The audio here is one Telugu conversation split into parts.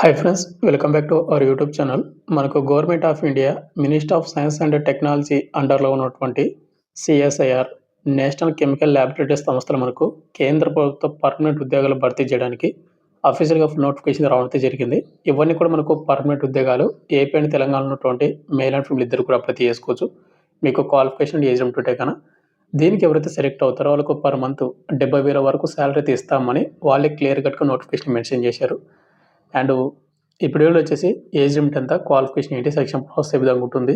Hi friends, welcome back to our YouTube channel. మనకు government of India ministry of science and technology అండర్లో ఉన్నటువంటి సిఎస్ఐఆర్ నేషనల్ కెమికల్ ల్యాబొరేటరీ సంస్థలు మనకు కేంద్ర ప్రభుత్వ పర్మనెంట్ ఉద్యోగాలు భర్తీ చేయడానికి అఫీషియల్గా నోటిఫికేషన్ రావడం జరిగింది. ఇవన్నీ కూడా మనకు పర్మనెంట్ ఉద్యోగాలు. ఏపీ అండ్ తెలంగాణ ఉన్నటువంటి మేల్ అండ్ ఫీమేల్ ఇద్దరు కూడా అప్లై చేసుకోవచ్చు. మీకు క్వాలిఫికేషన్ ఏజ్ ఉంటుంటే కన్నా దీనికి ఎవరైతే సెలెక్ట్ అవుతారో వాళ్ళకు పర్ మంత్ 70,000 వరకు శాలరీ తీస్తామని వాళ్ళే క్లియర్ కట్గా నోటిఫికేషన్ మెన్షన్ చేశారు. అండ్ ఇప్పుడు వచ్చేసి ఏజ్ లిమిట్ ఎంత, క్వాలిఫికేషన్ ఏంటి, సెలక్షన్ ప్రాసెస్ ఏ విధంగా ఉంటుంది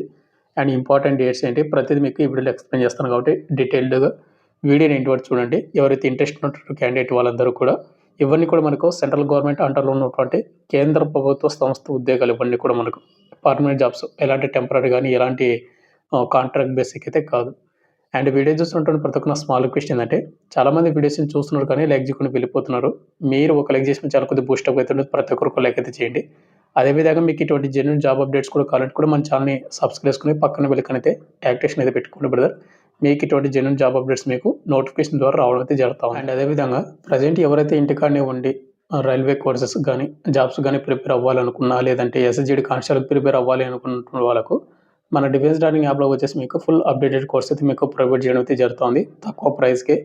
అండ్ ఇంపార్టెంట్ డేట్స్ ఏంటి, ప్రతిదీ మీకు ఈ వీడియోలో ఎక్స్ప్లెయిన్ చేస్తాను. కాబట్టి డీటెయిల్డ్గా వీడియోని ఇంటి వరకు చూడండి. ఎవరైతే ఇంట్రెస్ట్ ఉన్నటువంటి క్యాండిడేట్ వాళ్ళందరూ కూడా ఇవన్నీ కూడా మనకు సెంట్రల్ గవర్నమెంట్ అండర్లో ఉన్నటువంటి కేంద్ర ప్రభుత్వ సంస్థ ఉద్యోగాలు. ఇవన్నీ కూడా మనకు పర్మనెంట్ జాబ్స్, ఎలాంటి టెంపరీ కానీ ఎలాంటి కాంట్రాక్ట్ బేసిక్ అయితే కాదు. అండ్ వీడియో చూస్తున్నటువంటి ప్రతి ఒక్క స్మాల్ రిక్వెస్ట్ ఏంటంటే, చాలామంది వీడియోస్ని చూస్తున్నారు కానీ లైక్ చేయకుండా వెళ్ళిపోతున్నారు. మీరు ఒక లైక్ చేసిన చాలా కొద్దిగా బూస్టప్ అవుతుంది. ప్రతి ఒక్కరికి లైక్ అయితే చేయండి. అదేవిధంగా మీకు ఇటువంటి జెన్యూన్ జాబ్ అప్డేట్స్ కూడా కావాలంటే కూడా మన ఛానల్ని సబ్స్క్రైబ్ చేసుకుని పక్కన వెళ్ళకనైతే యాక్టివేషన్ అయితే పెట్టుకోండి బ్రదర్. మీకు ఇటువంటి జెన్యూన్ జాబ్ అప్డేట్స్ మీకు నోటిఫికేషన్ ద్వారా రావడం అయితే జరుగుతాం. అండ్ అదేవిధంగా ప్రజెంట్ ఎవరైతే ఇంటికాడనే ఉండి రైల్వే కోర్సెస్ కానీ జాబ్స్ కానీ ప్రిపేర్ అవ్వాలనుకున్నా, లేదంటే ఎస్ఎస్జీడీ కానిస్టేబుల్ ప్రిపేర్ అవ్వాలి అనుకున్న వాళ్ళకు మన డిఫెన్స్ లెర్నింగ్ యాప్లో వచ్చేసి మీకు ఫుల్ అప్డేటెడ్ కోర్స్ అయితే మీకు ప్రొవైడ్ చేయడం అయితే జరుగుతుంది తక్కువ ప్రైస్కే.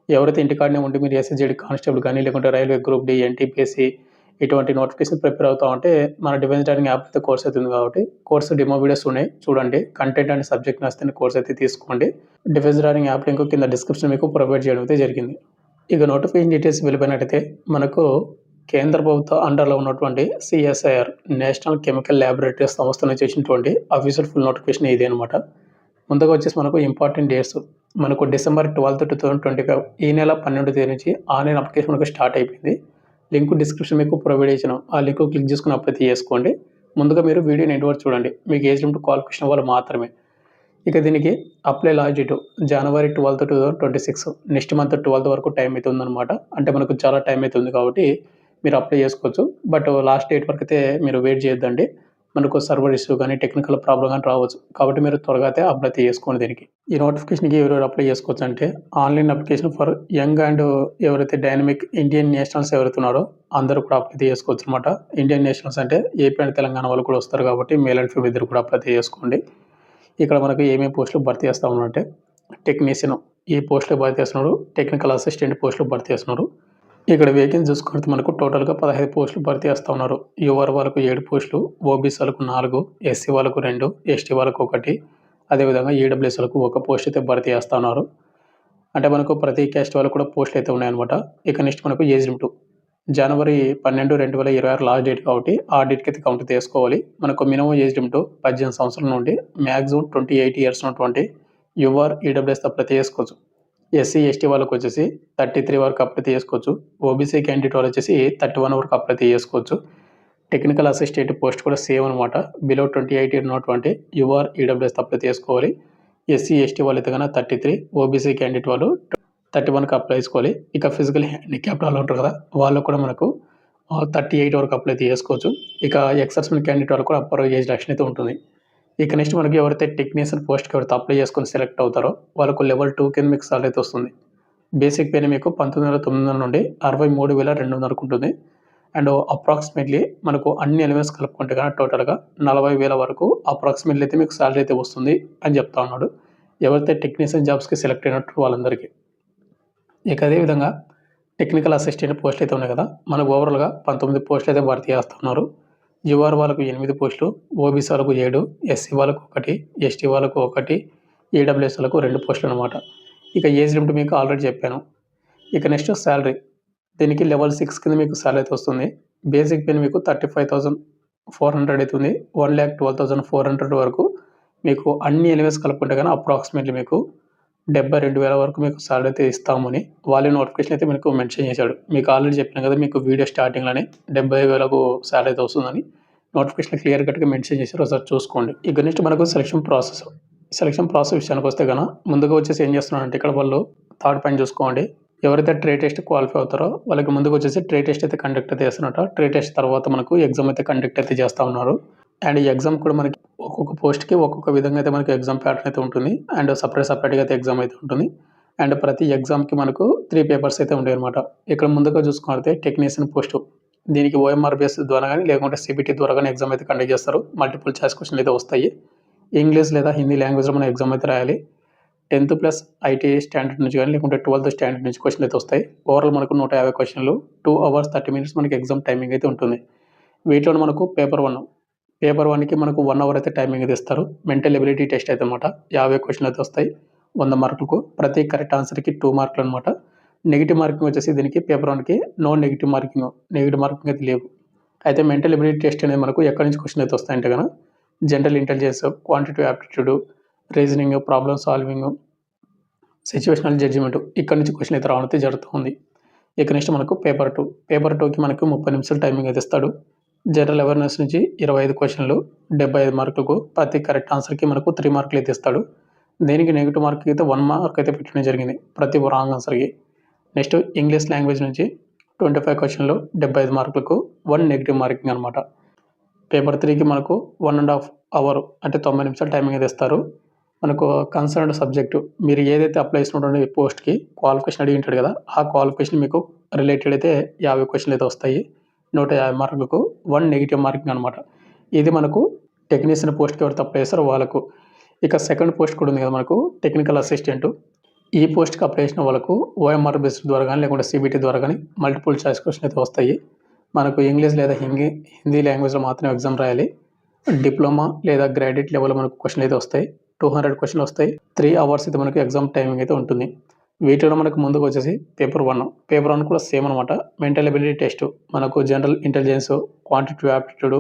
ఎవరైతే ఇంటికాడనే ఉండి మీరు ఎస్ఎస్జీడీ కానిస్టేబుల్ కానీ లేకుంటే రైల్వే గ్రూప్ డి, ఎన్టీపీఎస్సీ ఇటువంటి నోటిఫికేషన్ ప్రిపేర్ అవుతా ఉంటే మన డిఫెన్స్ లెర్నింగ్ యాప్ అయితే కోర్స్ అవుతుంది. కాబట్టి కోర్సు డెమో వీడియోస్ ఉన్నాయి, చూడండి. కంటెంట్ అండ్ సబ్జెక్ట్ నచ్చితే కోర్స్ అయితే తీసుకోండి. డిఫెన్స్ లెర్నింగ్ యాప్ లింక్ కింద డిస్క్రిప్షన్ మీకు ప్రొవైడ్ చేయడం అయితే జరిగింది. ఇక నోటిఫికేషన్ డీటెయిల్స్ వెళ్ళిపోయినట్టయితే మనకు కేంద్ర ప్రభుత్వ అండర్లో ఉన్నటువంటి సిఎస్ఐఆర్ నేషనల్ కెమికల్ ల్యాబొరేటరీ సంస్థ నుంచి వచ్చినటువంటి అఫీషియల్ ఫుల్ నోటిఫికేషన్ ఇది అనమాట. ముందుగా వచ్చేసి మనకు ఇంపార్టెంట్ డేట్స్ మనకు December 12, 2025 ఈ నెల 12వ తేదీ నుంచి ఆన్లైన్ అప్లికేషన్ మనకు స్టార్ట్ అయిపోయింది. లింక్ డిస్క్రిప్షన్ మీకు ప్రొవైడ్ చేసినాం. ఆ లింక్ క్లిక్ చేసుకుని అప్లై చేసుకోండి. ముందుగా మీరు వీడియోని ఎండ్ వరకు చూడండి. మీకు ఏజ్ లిమిట్ క్వాలిఫికేషన్ వాళ్ళు మాత్రమే. ఇక దీనికి apply last date January 12, 2026 next month 12 వరకు టైం అయితే ఉందన్నమాట. అంటే మనకు చాలా టైం అయితే ఉంది కాబట్టి మీరు అప్లై చేసుకోవచ్చు. బట్ లాస్ట్ డేట్ వరకు అయితే మీరు వెయిట్ చేయొద్దండి. మనకు సర్వర్ ఇష్యూ కానీ టెక్నికల్ ప్రాబ్లం కానీ రావచ్చు. కాబట్టి మీరు త్వరగా అయితే అప్లై చేసుకోండి. దీనికి ఈ నోటిఫికేషన్కి ఎవరెవరు అప్లై చేసుకోవచ్చు అంటే, online application for young and ఎవరైతే డైనమిక్ ఇండియన్ నేషనల్స్ ఎవరైతే ఉన్నారో అందరూ కూడా అప్లై చేసుకోవచ్చు అనమాట. ఇండియన్ నేషనల్స్ అంటే ఏపీ అండ్ తెలంగాణ వాళ్ళు కూడా వస్తారు కాబట్టి మేల్ అండ్ ఫీమేల్ ఇద్దరు కూడా అప్లై చేసుకోండి. ఇక్కడ మనకు ఏమేమి పోస్టులు భర్తీ చేస్తూ ఉన్నారంటే, టెక్నీషియన్ ఈ పోస్టులు భర్తీ చేస్తున్నారు, టెక్నికల్ అసిస్టెంట్ పోస్టులు భర్తీ చేస్తున్నారు. ఇక్కడ వేకెన్సీ చూసుకుంటే మనకు టోటల్గా 15 పోస్టులు భర్తీ చేస్తూ ఉన్నారు. యువర్ వాళ్ళకు 7 పోస్టులు, ఓబీసీ వాళ్ళకు 4, ఎస్సీ వాళ్ళకు 2, ఎస్టీ వాళ్ళకు 1, అదేవిధంగా ఈడబ్ల్యూఎస్ వాళ్ళకు 1 పోస్ట్ అయితే భర్తీ చేస్తూ ఉన్నారు. అంటే మనకు ప్రతి క్యాస్ట్ వాళ్ళకు కూడా పోస్టులు అయితే ఉన్నాయన్నమాట. ఇక నెక్స్ట్ మనకు age limit January 12, 2026 last date కాబట్టి ఆ డేట్కి అయితే కౌంట్ చేసుకోవాలి. మనకు మినిమం ఏజ్ లిమిట్ 18 సంవత్సరాల నుండి మ్యాక్సిమం 28 ఇయర్స్ ఉన్నటువంటి యువర్ ఈడబ్ల్యూఎస్ అప్లై చేసుకోవచ్చు. ఎస్సీ ఎస్టీ వాళ్ళకి వచ్చేసి 33 వరకు అప్లై చేసుకోవచ్చు. ఓబీసీ క్యాండిడేట్ వాళ్ళు వచ్చేసి 31 వరకు అప్లై చేసుకోవచ్చు. టెక్నికల్ అసిస్టెంట్ పోస్ట్ కూడా సేమ్ అనమాట. బిలో 28 ఇయర్ ఉన్నటువంటి యువర్ ఈడబ్ల్యూఎస్ అప్లై చేసుకోవాలి. ఎస్సీ ఎస్టీ వాళ్ళు అయితే కన్నా 33, ఓబీసీ క్యాండిడేట్ వాళ్ళు 31కి అప్లై చేసుకోవాలి. ఇక ఫిజికల్ హ్యాండిక్యాప్డ్ వాళ్ళు ఉంటారు కదా, వాళ్ళు కూడా మనకు 38 వరకు అప్లై చేసుకోవచ్చు. ఇక ఎక్సర్సైజ్ క్యాండిడేట్ వాళ్ళు కూడా అప్పర్ ఏజ్ రిలాక్షన్ అయితే ఉంటుంది. ఇక నెక్స్ట్ మనకి ఎవరైతే టెక్నీషియన్ పోస్ట్కి ఎవరైతే అప్లై చేసుకొని సెలెక్ట్ అవుతారో వాళ్ళకు లెవెల్ 2 కింద మీకు సాలరీ అయితే వస్తుంది. బేసిక్ పే మీకు 19,900 నుండి 63,200 ఉంటుంది. అండ్ అప్రాక్సిమేట్లీ మనకు అన్ని ఎలిమెంట్స్ కలుపుకుంటే కానీ టోటల్గా 40,000 వరకు అప్రాక్సిమేట్లీ అయితే మీకు సాలరీ అయితే వస్తుంది అని చెప్తా ఉన్నాడు ఎవరైతే టెక్నీషియన్ జాబ్స్కి సెలెక్ట్ అయినట్టు వాళ్ళందరికీ. ఇక అదేవిధంగా టెక్నికల్ అసిస్టెంట్ పోస్టులు అయితే ఉన్నాయి కదా, మనకు ఓవరాల్గా 19 పోస్టులు అయితే భర్తీ చేస్తున్నారు. యువర్ వాళ్ళకు 8 పోస్టులు, ఓబీసీ వాళ్ళకు 7, ఎస్సీ వాళ్ళకు 1, ఎస్టీ వాళ్ళకు 1, ఈడబ్ల్యూఎస్ వాళ్ళకు 2 పోస్టులు అనమాట. ఇక ఏజ్ లిమిట్ మీకు ఆల్రెడీ చెప్పాను. ఇక నెక్స్ట్ శాలరీ దీనికి లెవెల్ 6 కింద మీకు శాలరీ అయితే వస్తుంది. బేసిక్ పే మీకు 35,400 అవుతుంది. 1,12,400 వరకు మీకు అన్ని ఎలిమెంట్స్ కలుపుకుంటే కానీ అప్రాక్సిమేట్లీ మీకు 72,000 వరకు మీకు శాలరీ అయితే ఇస్తామని వాళ్ళే నోటిఫికేషన్ అయితే మీకు మెన్షన్ చేశాడు. మీకు ఆల్రెడీ చెప్పిన కదా మీకు వీడియో స్టార్టింగ్లోనే 70,000కు శాలరీ అయితే వస్తుందని నోటిఫికేషన్ క్లియర్ కట్గా మెన్షన్ చేశారు. ఒకసారి చూసుకోండి. ఇక నెక్స్ట్ మనకు సెలక్షన్ ప్రాసెస్ విషయానికి వస్తే కన్నా ముందుగా వచ్చేసి ఏం చేస్తున్నారంటే, ఇక్కడ వాళ్ళు థర్డ్ పాయింట్ చూసుకోండి. ఎవరైతే ట్రేడ్ టెస్ట్ క్వాలిఫై అవుతారో వాళ్ళకి ముందుకు వచ్చేసి ట్రేడ్ టెస్ట్ అయితే కండక్ట్ అయితే చేస్తున్నట్టు. ట్రేడ్ టెస్ట్ తర్వాత మనకు ఎగ్జామ్ అయితే కండక్ట్ అయితే చేస్తూ ఉన్నారు. అండ్ ఈ ఎగ్జామ్ కూడా మనకి ఒక్కొక్క పోస్ట్కి ఒక్కొక్క విధంగా అయితే మనకి ఎగ్జామ్ ప్యాటర్న్ అయితే ఉంటుంది. అండ్ సపరేట్గా అయితే ఎగ్జామ్ అయితే ఉంటుంది. అండ్ ప్రతి ఎగ్జామ్కి మనకు 3 పేపర్స్ అయితే ఉంటాయి అనమాట. ఇక్కడ ముందుగా చూసుకుంటే టెక్నీషియన్ పోస్టు దీనికి ఓఎంఆర్ బేస్ ద్వారా కానీ లేకుంటే సిబిటీ ద్వారా కానీ ఎగ్జామ్ అయితే కండక్ట్ చేస్తారు. మల్టిపుల్ చాయిస్ క్వశ్చన్లు అయితే వస్తాయి. ఇంగ్లీష్ లేదా హిందీ లాంగ్వేజ్లో మనం ఎగ్జామ్ అయితే రాయాలి. 10th ప్లస్ ఐటీ స్టాండర్డ్ నుంచి కానీ లేకుంటే 12th స్టాండర్డ్ నుంచి క్వశ్చన్లు అయితే వస్తాయి. ఓవరాల్ మనకు 150 క్వశ్చన్లు, 2 hours 30 minutes మనకి ఎగ్జామ్ టైమింగ్ అయితే ఉంటుంది. వీటిలో మనకు పేపర్ 1కి మనకు 1 hour అయితే టైమింగ్ అయితే ఇస్తారు. మెంటల్ ఎబిలిటీ టెస్ట్ అయితే అనమాట. 50 క్వశ్చన్లు అయితే వస్తాయి 100 మార్కులకు. ప్రతి కరెక్ట్ ఆన్సర్కి 2 మార్కులు అనమాట. నెగిటివ్ మార్కింగ్ వచ్చేసి దీనికి పేపర్ 1కి నో నెగిటివ్ మార్కింగ్ అయితే లేవు. అయితే మెంటల్ ఎబిలిటీ టెస్ట్ అనేది మనకు ఎక్కడి నుంచి క్వశ్చన్ అయితే వస్తాయంటే కనుక general intelligence, quantitative aptitude, reasoning, problem solving, situational judgement ఇక్కడ నుంచి క్వశ్చన్ అయితే రావడం అయితే జరుగుతుంది. ఇక నెక్స్ట్ మనకు పేపర్ 2కి మనకు 30 నిమిషాలు టైమింగ్ అయితే ఇస్తాడు. జనరల్ అవేర్నెస్ నుంచి 25 క్వశ్చన్లు 75 మార్కులకు. ప్రతి కరెక్ట్ ఆన్సర్కి మనకు 3 మార్కులు అయితే ఇస్తాడు. దీనికి నెగిటివ్ మార్క్ అయితే 1 మార్క్ అయితే పెట్టడం జరిగింది ప్రతి రాంగ్ ఆన్సర్కి. నెక్స్ట్ ఇంగ్లీష్ లాంగ్వేజ్ నుంచి 25 క్వశ్చన్లు 75 మార్కులకు 1 నెగిటివ్ మార్కింగ్ అనమాట. పేపర్ 3కి మనకు 1.5 hour అంటే 90 నిమిషాలు టైమింగ్ అయితే ఇస్తారు. మనకు కన్సర్న్డ్ సబ్జెక్టు మీరు ఏదైతే అప్లై చేసినటువంటి పోస్ట్కి క్వాలిఫికేషన్ అడిగి ఉంటాడు కదా, ఆ క్వాలిఫికేషన్ మీకు రిలేటెడ్ అయితే 50 క్వశ్చన్లు అయితే వస్తాయి. 150 మార్కులకు 1 నెగిటివ్ మార్కింగ్ అనమాట. ఇది మనకు టెక్నీషియన్ పోస్ట్కి ఎవరైతే అప్లై చేస్తారో వాళ్ళకు. ఇక సెకండ్ పోస్ట్ కూడా ఉంది కదా మనకు టెక్నికల్ అసిస్టెంట్. ఈ పోస్ట్కి అప్లై చేసిన వాళ్ళకు ఓఎంఆర్ బేస్ ద్వారా కానీ లేకుంటే సిబిటీ ద్వారా కానీ మల్టిపుల్ చాయిస్ క్వశ్చన్ అయితే వస్తాయి. మనకు ఇంగ్లీష్ లేదా హిందీ లాంగ్వేజ్లో మాత్రమే ఎగ్జామ్ రాయాలి. డిప్లొమా లేదా గ్రాడ్యుయేట్ లెవెల్లో మనకు క్వశ్చన్లు అయితే వస్తాయి. 200 క్వశ్చన్లు వస్తాయి. 3 hours అయితే మనకు ఎగ్జామ్ టైమింగ్ అయితే ఉంటుంది. వీటిలో మనకు ముందుకు వచ్చేసి పేపర్ 1 కూడా సేమ్ అనమాట. మెంటల్ ఎబిలిటీ టెస్ట్ మనకు general intelligence, quantitative aptitude,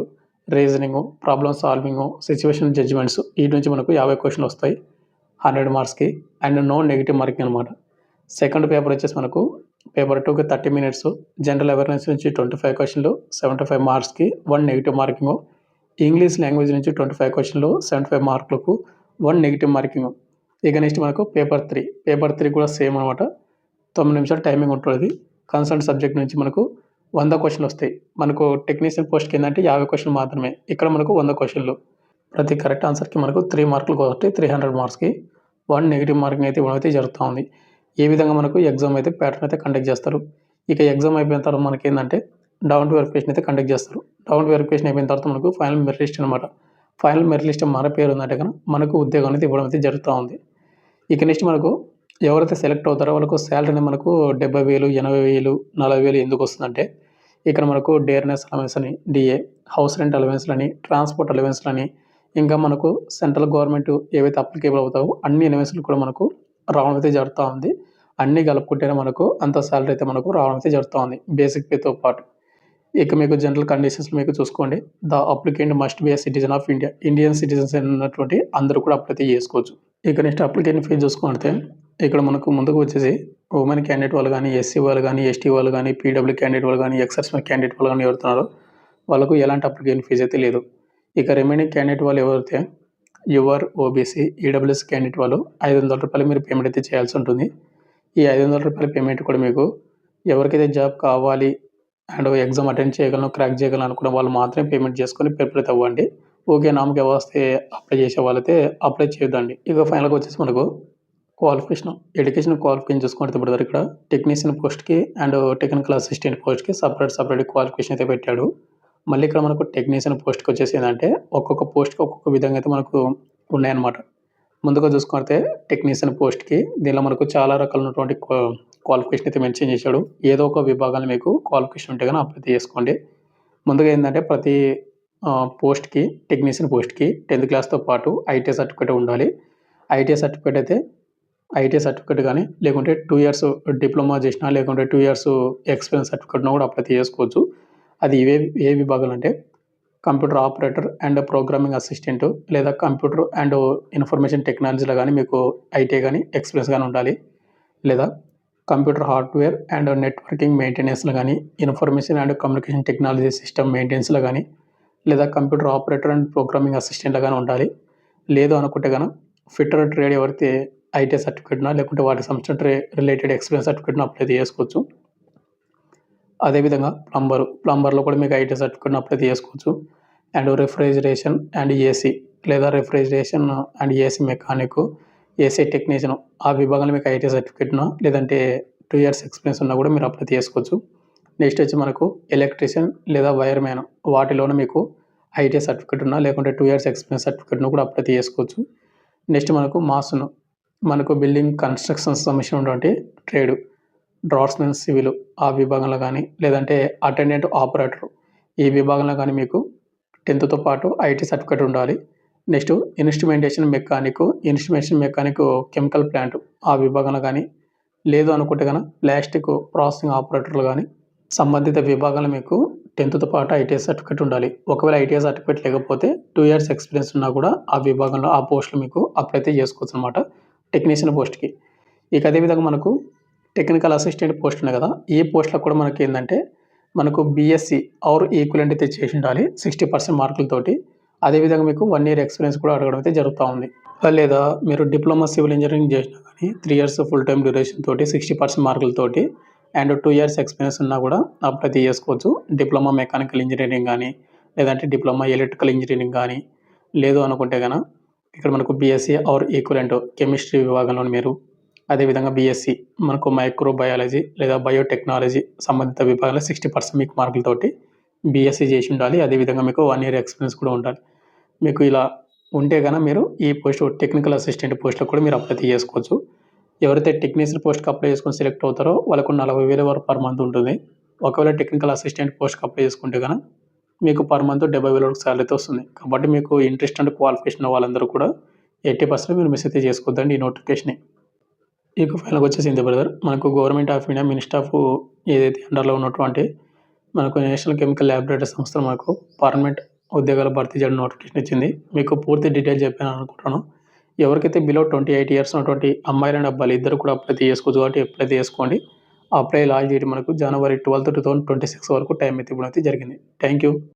reasoning, problem solving, situation judgements వీటి నుంచి మనకు 50 క్వశ్చన్లు వస్తాయి 100 మార్క్స్కి అండ్ నో నెగిటివ్ మార్కింగ్ అనమాట. సెకండ్ పేపర్ వచ్చేసి మనకు పేపర్ 2కి 30 minutes, జనరల్ అవేర్నెస్ నుంచి 25 క్వశ్చన్లు 75 మార్క్స్కి 1 నెగిటివ్ మార్కింగ్. ఇంగ్లీష్ లాంగ్వేజ్ నుంచి 25 క్వశ్చన్లు 75 మార్కులకు 1 నెగిటివ్ మార్కింగ్. ఇక నెక్స్ట్ మనకు పేపర్ 3 కూడా సేమ్ అనమాట. 90 నిమిషాలు టైమింగ్ ఉంటుంది. కన్సర్న్ సబ్జెక్ట్ నుంచి మనకు 100 క్వశ్చన్లు వస్తాయి. మనకు టెక్నీషియన్ పోస్ట్కి ఏంటంటే 50 క్వశ్చన్లు మాత్రమే. ఇక్కడ మనకు 100 క్వశ్చన్లు. ప్రతి కరెక్ట్ ఆన్సర్కి మనకు 3 మార్కులు కాబట్టి 300 మార్క్స్కి 1 నెగిటివ్ మార్కింగ్ అయితే ఇవ్వడం అయితే జరుగుతూ ఉంది. ఈ విధంగా మనకు ఎగ్జామ్ అయితే ప్యాటర్న్ అయితే కండక్ట్ చేస్తారు. ఇక ఎగ్జామ్ అయిపోయిన తర్వాత మనకి ఏంటంటే డౌన్ టు వెరిఫికేషన్ అయితే కండక్ట్ చేస్తారు. డౌన్ టు వెరిఫికేషన్ అయిపోయిన తర్వాత మనకు ఫైనల్ మెరిట్ లిస్ట్ అనమాట. ఫైనల్ మెరిట్ లిస్ట్ మన పేరు ఉందంటే కనుక మనకు ఉద్యోగం అనేది ఇవ్వడం అయితే జరుగుతూ ఉంది. ఇక నెక్స్ట్ మనకు ఎవరైతే సెలెక్ట్ అవుతారో వాళ్ళకు శాలరీ మనకు 70,000, 80,000, 40,000 ఎందుకు వస్తుందంటే ఇక్కడ మనకు డేర్నెస్ అలవెన్స్ అని, డిఏ, హౌస్ రెంట్ అలవెన్స్లు అని, ట్రాన్స్పోర్ట్ అలవెన్స్లు అని, ఇంకా మనకు సెంట్రల్ గవర్నమెంట్ ఏవైతే అప్లికేబుల్ అవుతావో అన్ని అలవెన్స్లు కూడా మనకు రావడం అయితే జరుగుతూ ఉంది. అన్నీ కలుపుకుంటేనే మనకు అంత శాలరీ అయితే మనకు రావడం అయితే జరుగుతూ ఉంది బేసిక్ పేతో పాటు. ఇక మీకు జనరల్ కండిషన్స్ మీకు చూసుకోండి. The applicant must be A citizen of India. Indian citizens ఉన్నటువంటి అందరూ కూడా అప్లై చేసుకోవచ్చు. ఇక నెక్స్ట్ అప్లికేషన్ ఫీజు చూసుకుంటే ఇక్కడ మనకు ముందుకు వచ్చేసి ఉమెన్ క్యాండిడేట్ వాళ్ళు కానీ, ఎస్సీ వాళ్ళు కానీ, ఎస్టీ వాళ్ళు కానీ, పీడబ్ల్యూ క్యాండిడేట్ వాళ్ళు కానీ, ఎక్సర్సైజ్ క్యాండిడేట్ వాళ్ళు కానీ ఎవరుతున్నారో వాళ్ళకు ఎలాంటి అప్లికేషన్ ఫీజు అయితే లేదు. ఇక రిమైనింగ్ క్యాండిడేట్ వాళ్ళు ఎవరైతే యువర్, ఓబీసీ, ఈడబ్ల్యూఎస్ క్యాండిడేట్ వాళ్ళు 500 రూపాయలు మీరు పేమెంట్ అయితే చేయాల్సి ఉంటుంది. ఈ 500 రూపాయల పేమెంట్ కూడా మీకు ఎవరికైతే జాబ్ కావాలి అండ్ ఎగ్జామ్ అటెండ్ చేయగలను, క్రాక్ చేయగలను అనుకున్న వాళ్ళు మాత్రమే పేమెంట్ చేసుకొని ప్రిపేర్ అయితే అవ్వండి. ఓకే నామకే వస్తే అప్లై చేసే వాళ్ళైతే అప్లై చేయొద్దండి. ఇక ఫైనల్గా వచ్చేసి మనకు ఎడ్యుకేషన్ క్వాలిఫికేషన్ చూసుకుంటే ఇప్పుడు ఇక్కడ టెక్నీషియన్ పోస్ట్కి అండ్ టెక్నికల్ అసిస్టెంట్ పోస్ట్కి సపరేట్ క్వాలిఫికేషన్ అయితే పెట్టాడు. మళ్ళీ ఇక్కడ మనకు టెక్నీషియన్ పోస్ట్కి వచ్చేసి ఏంటంటే ఒక్కొక్క పోస్ట్కి ఒక్కొక్క విధంగా అయితే మనకు ఉన్నాయన్నమాట. ముందుగా చూసుకుంటే టెక్నీషియన్ పోస్ట్కి దీనిలో మనకు చాలా రకాలైనటువంటి క్వాలిఫికేషన్ అయితే మెన్షన్ చేశాడు. ఏదో ఒక విభాగాన్ని మీకు క్వాలిఫికేషన్ ఉంటే కానీ అప్లై చేసుకోండి. ముందుగా ఏంటంటే ప్రతి పోస్ట్కి టెక్నీషియన్ పోస్ట్కి 10th క్లాస్తో పాటు ఐటీఐ సర్టిఫికేట్ ఉండాలి. ఐటీఐ సర్టిఫికేట్ కానీ లేకుంటే 2 years డిప్లొమా చేసినా లేకుంటే 2 years ఎక్స్పీరియన్స్ సర్టిఫికేట్ను కూడా అప్లై చేసుకోవచ్చు. అది ఏ విభాగాలు అంటే computer operator and programming assistant లేదా కంప్యూటర్ అండ్ ఇన్ఫర్మేషన్ టెక్నాలజీలో కానీ మీకు ఐటీఐ కానీ ఎక్స్పీరియన్స్ కానీ ఉండాలి. లేదా కంప్యూటర్ హార్డ్వేర్ అండ్ నెట్వర్కింగ్ మెయింటెనెన్స్లో కానీ, information and communication technology system మెయింటెనెన్స్లో కానీ, లేదా కంప్యూటర్ ఆపరేటర్ అండ్ ప్రోగ్రామింగ్ అసిస్టెంట్లో కానీ ఉండాలి. లేదు అనుకుంటే కనుక ఫిట్టర్ ట్రేడ్ ఎవరైతే ఐటీఐ సర్టిఫికేట్నా లేకుంటే వాటికి సంబంధించిన రిలేటెడ్ ఎక్స్పీరియన్స్ సర్టిఫికేట్ను అప్లై చేసుకోవచ్చు. అదేవిధంగా ప్లంబర్లో కూడా మీకు ఐటీఐ సర్టిఫికేట్ను అప్లై చేసుకోవచ్చు. అండ్ రిఫ్రిజిరేషన్ అండ్ ఏసీ లేదా refrigeration and AC mechanic, AC technician ఆ విభాగంలో మీకు ఐటీఐ సర్టిఫికేట్ను లేదంటే 2 years ఎక్స్పీరియన్స్ ఉన్నా కూడా మీరు అప్లై చేసుకోవచ్చు. నెక్స్ట్ వచ్చి మనకు ఎలక్ట్రీషియన్ లేదా వైర్‌మ్యాన్ వాటిలోనే మీకు ఐటీఐ సర్టిఫికేట్ ఉన్నా లేకుంటే 2 ఇయర్స్ ఎక్స్‌పీరియన్స్ సర్టిఫికేట్‌ను కూడా అప్లై చేసుకోవచ్చు. నెక్స్ట్ మనకు మాసన్ మనకు బిల్డింగ్ కన్‌స్ట్రక్షన్స్ సంబంధించినటువంటి ట్రేడ్ డ్రాఫ్ట్స్‌మెన్ సివిల్ ఆ విభాగంలో గానీ, లేదంటే అటెండెంట్ ఆపరేటర్ ఈ విభాగంలో గానీ మీకు 10థ్‌తో పాటు ఐటీ సర్టిఫికేట్ ఉండాలి. Next instrumentation mechanic chemical plant ఆ విభాగంలో గానీ, లేదు అనుకుంటే గన ప్లాస్టిక్ ప్రాసెసింగ్ ఆపరేటర్లు గానీ, సంబంధిత విభాగంలో మీకు 10థ్‌తో పాటు ఐటీఐ సర్టిఫికేట్ ఉండాలి. ఒకవేళ ఐటీఐ సర్టిఫికేట్ లేకపోతే 2 ఇయర్స్ ఎక్స్‌పీరియన్స్ ఉన్నా కూడా ఆ విభాగంలో ఆ పోస్ట్‌లో మీకు అప్లై అయితే చేసుకోవచ్చనమాట టెక్నీషియన్ పోస్ట్‌కి. ఇక అదే విధంగా మనకు టెక్నికల్ అసిస్టెంట్ పోస్ట్ ఉన్నాయి కదా! ఈ పోస్ట్‌లో కూడా మనకేందంటే మనకు బీఎస్సీ ఆర్ ఈక్వలెంట్ అయితే చేసి ఉండాలి 60% మార్కులతోటి. అదేవిధంగా మీకు 1 ఇయర్ ఎక్స్‌పీరియన్స్ కూడా అడగడం అయితే జరుగుతా ఉంది. లేదా మీరు డిప్లొమా సివిల్ ఇంజినీరింగ్ చేసినా గానీ 3 ఇయర్స్ ఫుల్ టైమ్ డ్యూరేషన్ తోటి 60% మార్కులతోటి అండ్ 2 ఇయర్స్ ఎక్స్‌పీరియన్స్ ఉన్నా కూడా అప్లై అయితే చేసుకోవచ్చు. డిప్లొమా మెకానికల్ ఇంజినీరింగ్ గానీ, లేదంటే డిప్లొమా ఎలక్ట్రికల్ ఇంజినీరింగ్ గానీ, లేదు అనుకుంటే గన ఇక్కడ మనకు బీఎస్సీ ఆర్ ఈక్వలెంట్ కెమిస్ట్రీ విభాగంలోని మీరు అదేవిధంగా బీఎస్సీ మనకు మైక్రోబయాలజీ లేదా బయోటెక్నాలజీ సంబంధిత విభాగంలో 60% మీకు మార్కులతోటి బీఎస్సీ చేసి ఉండాలి. అదేవిధంగా మీకు 1 ఇయర్ ఎక్స్‌పీరియన్స్ కూడా ఉండాలి. మీకు ఇలా ఉంటే గన మీరు ఈ పోస్ట్ టెక్నికల్ అసిస్టెంట్ పోస్ట్‌లో కూడా మీరు అప్లై చేసుకోవచ్చు. ఎవరైతే టెక్నీషియన్ పోస్ట్‌కి అప్లై చేసుకొని సెలెక్ట్ అవుతారో వాళ్ళకు 40,000 వరకు పర్ మంత్ ఉంటుంది. ఒకవేళ టెక్నికల్ అసిస్టెంట్ పోస్ట్‌కి అప్లై చేసుకుంటే గన మీకు పర్ మంత్ 70,000 వరకు సాలరీ అయితే వస్తుంది. కాబట్టి మీకు ఇంట్రెస్ట్ అండ్ క్వాలిఫికేషన్ ఉన్న వాళ్ళందరూ కూడా 80% మీరు మిస్ అయితే చేసుకోవద్దండి ఈ నోటిఫికేషన్‌ని. ఇక ఫైనల్‌గా వచ్చేసి ఇంతే బ్రదర్. మనకు government of India minister of ఏదైతే అండర్‌లో ఉన్నటువంటి మనకు నేషనల్ కెమికల్ ల్యాబొరేటరీ సంస్థ మనకు పర్మనెంట్ ఉద్యోగాల భర్తీ చేయడం నోటిఫికేషన్ ఇచ్చింది. మీకు పూర్తి డీటెయిల్స్ చెప్పాను అనుకుంటాను. ఎవరికైతే బిలో 28 ఇయర్స్ ఉన్నటువంటి అమ్మాయిలు అండ్ అబ్బాయిలు ఇద్దరు కూడా అప్లై చేసుకోవచ్చు కాబట్టి అప్లై చేసుకోండి. అప్లై లాస్ట్ డేట్ మనకు జనవరి 12, 2026 వరకు టైం అయితే ఇవ్వడం అయితే జరిగింది. Thank you.